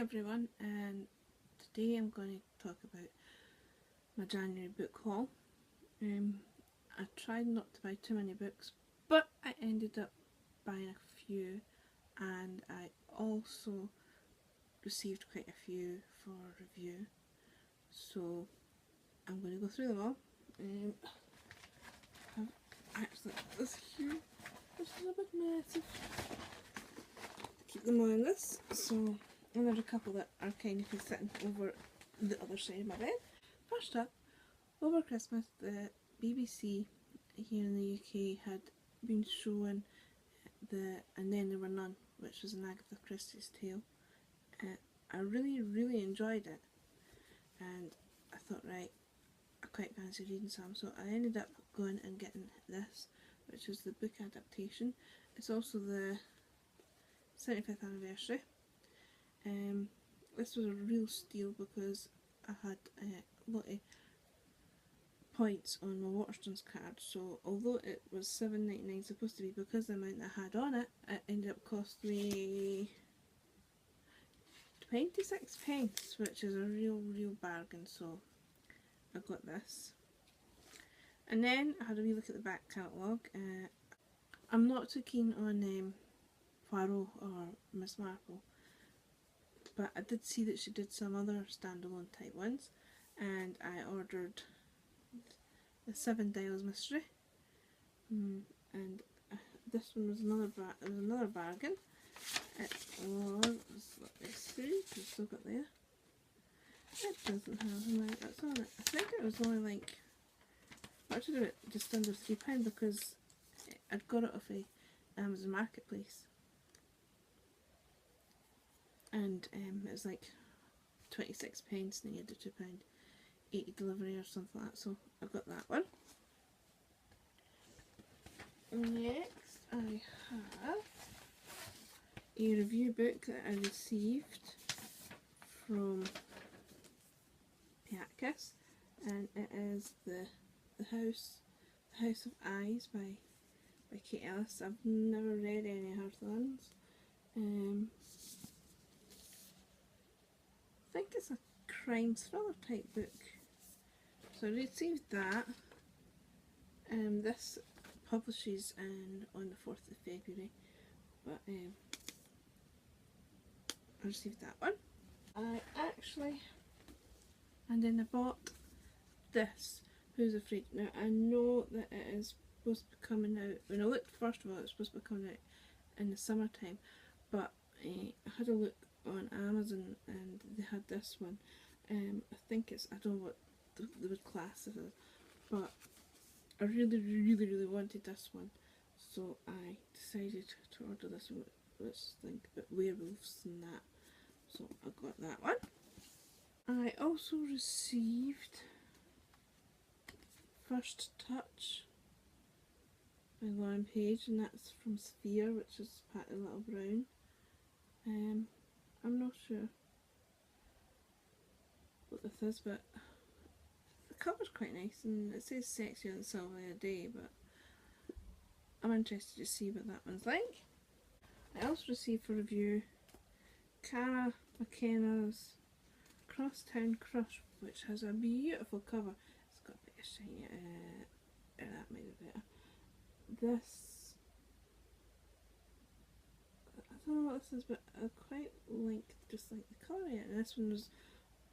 everyone, and today I'm going to talk about my January book haul. I tried not to buy too many books, but I ended up buying a few, and I also received quite a few for review, so I'm going to go through them all. I've actually got this here, which is a bit massive. Keep them all in this, so, and there's a couple that are kind of sitting over the other side of my bed. First up, over Christmas the BBC here in the UK had been showing And Then There Were None, which was an Agatha Christie's tale. I really enjoyed it, and I thought, right, I quite fancy reading some, so I ended up going and getting this, which is the book adaptation. It's also the 75th anniversary. This was a real steal because I had a lot of points on my Waterstones card, so although it was $7.99 supposed to be, because the amount I had on it, it ended up costing me 26p, which is a real bargain, so I got this. And then I had a wee look at the back catalogue. I'm not too keen on Poirot or Miss Marple, but I did see that she did some other standalone type ones, and I ordered the Seven Dials Mystery, and this one was another bargain. It was, let me see, it's still got there. It doesn't have how many that's on it. I think it was only like, actually just under £3 because I'd got it off a Amazon Marketplace, and it was like 26p and you had a £2.80 delivery or something like that, so I got that one. Next I have a review book that I received from Piatkus, and it is the House of Eyes by Kate Ellis. I've never read any of her ones. I think it's a crime thriller type book, so I received that. This publishes on the 4th of February, but I received that one. And then I bought this, Who's Afraid. Now I know that it is supposed to be coming out, when I looked first of all, it's supposed to be coming out in the summertime, but I had a look on Amazon and they had this one. I think it's, I don't know what they would class it as, but I really wanted this one, so I decided to order this one, which is like about werewolves and that, so I got that one. I also received First Touch by Lauren Page, and that's from Sphere, which is Patty Little Brown. I'm not sure what this is, but the cover's quite nice, and it says Sexier Than Silver a Day, but I'm interested to see what that one's like. I also received for review Cara McKenna's Crosstown Crush, which has a beautiful cover. It's got a bit of shiny, that might be better. This, I don't know what this is, but I quite like just like the colour of it. And this one was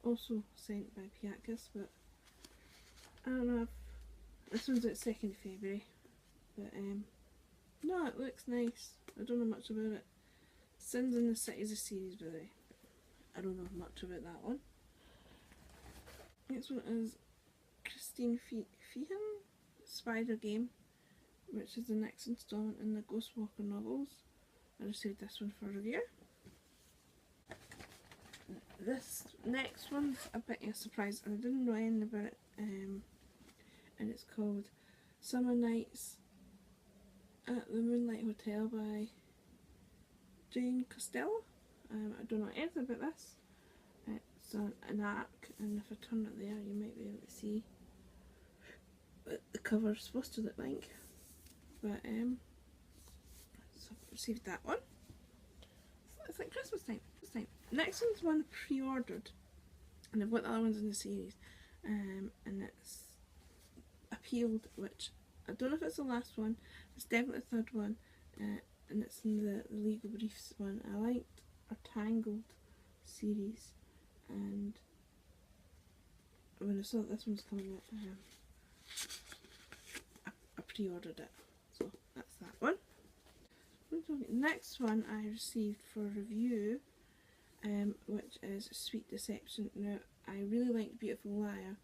also sent by Piatkus, but I don't know if this one's at 2nd of February, but no, it looks nice. I don't know much about it. Sins in the City is a series, by the way. I don't know much about that one. Next one is Christine Feehan, Spider Game, which is the next installment in the Ghostwalker novels. I received this one for review. This next one's a bit of a surprise, and I didn't know anything about it, and it's called Summer Nights at the Moonlight Hotel by Jane Costello. I don't know anything about this. It's an arc, and if I turn it there you might be able to see what the cover is supposed to look like. But so I've received that one. It's like Christmas time. next one's one I pre-ordered, and I've got the other ones in the series, and it's Appealed, which I don't know if it's the last one, it's definitely the third one, and it's in the Legal Briefs one. I liked our Tangled series, and when I saw that this one's coming out, I pre-ordered it, so that's that one. Next one I received for review, which is Sweet Deception. Now, I really liked Beautiful Liar,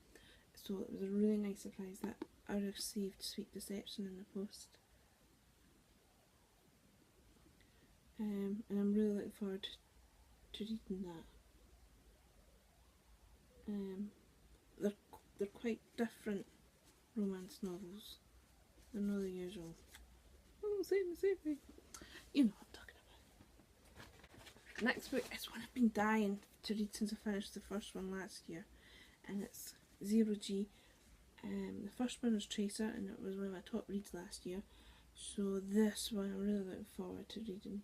so it was a really nice surprise that I received Sweet Deception in the post. And I'm really looking forward to reading that. They're quite different romance novels. They're not the usual. Oh, save me. You know what I'm talking about. Next book is one I've been dying to read since I finished the first one last year, and it's Zero G. The first one was Tracer, and it was one of my top reads last year. So this one I'm really looking forward to reading,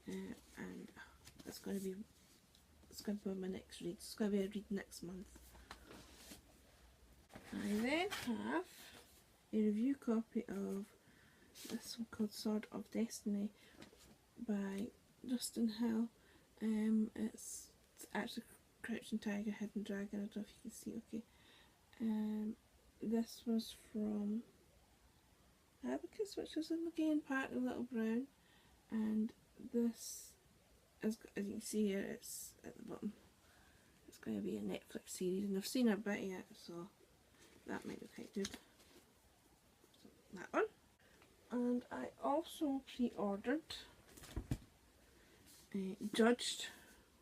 and it's going to be my next read. It's going to be a read next month. I then have a review copy of this one called Sword of Destiny by Justin Hill. It's actually Crouching Tiger, Hidden Dragon. I don't know if you can see. Okay. This was from Abacus, which is again part of Little Brown, and this is, as you can see here, it's at the bottom. It's going to be a Netflix series, and I've seen a bit yet, so that might be quite good. So that one. And I also pre-ordered Judged,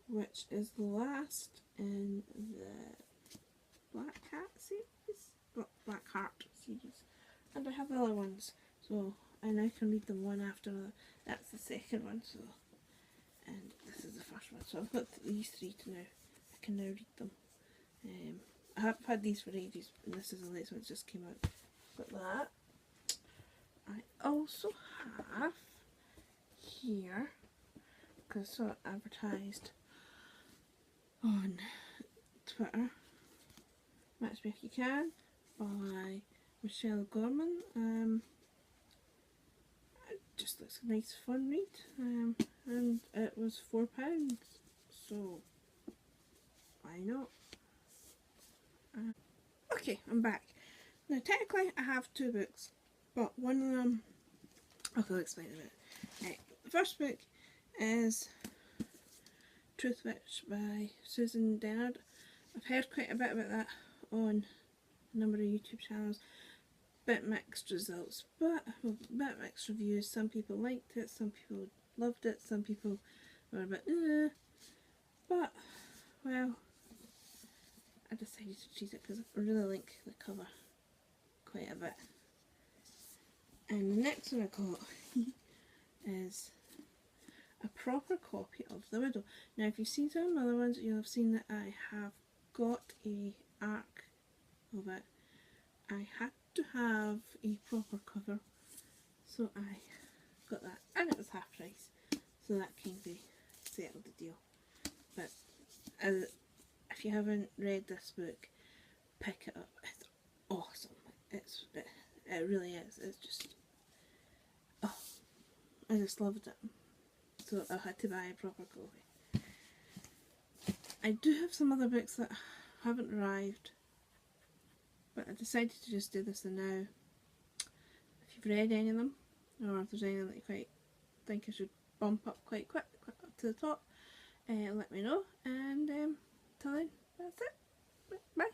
which is the last in the Black Cat series, Black Heart series, and I have the other ones, so I now can read them one after another. That's the second one, so, and this is the first one, so I've got these three to now. I can now read them. I have had these for ages, and this is the latest one that just came out. Got that. I also have here, because I saw it advertised on Twitter, Match Me If You Can by Michelle Gorman. It just looks a nice fun read, and it was £4, so why not? Okay, I'm back. Now technically I have two books, but one of them, I'll explain in a minute. Right, the first book is Truth Witch by Susan Dennard. I've heard quite a bit about that on a number of YouTube channels. Bit mixed results, but bit mixed reviews. Some people liked it, some people loved it, some people were a bit but well, I decided to choose it because I really like the cover quite a bit. And the next one I got is a proper copy of The Widow. Now if you've seen some other ones, you'll have seen that I have got a arc of it. I had to have a proper cover, so I got that, and it was half price, so that kind of settled the deal. But if you haven't read this book, pick it up. It's awesome. It really is. It's just, oh, I just loved it. So I had to buy a proper copy. I do have some other books that haven't arrived, but I decided to just do this now. If you've read any of them, or if there's any that you quite think I should bump up quite quick up to the top, let me know. And till then, that's it. Bye.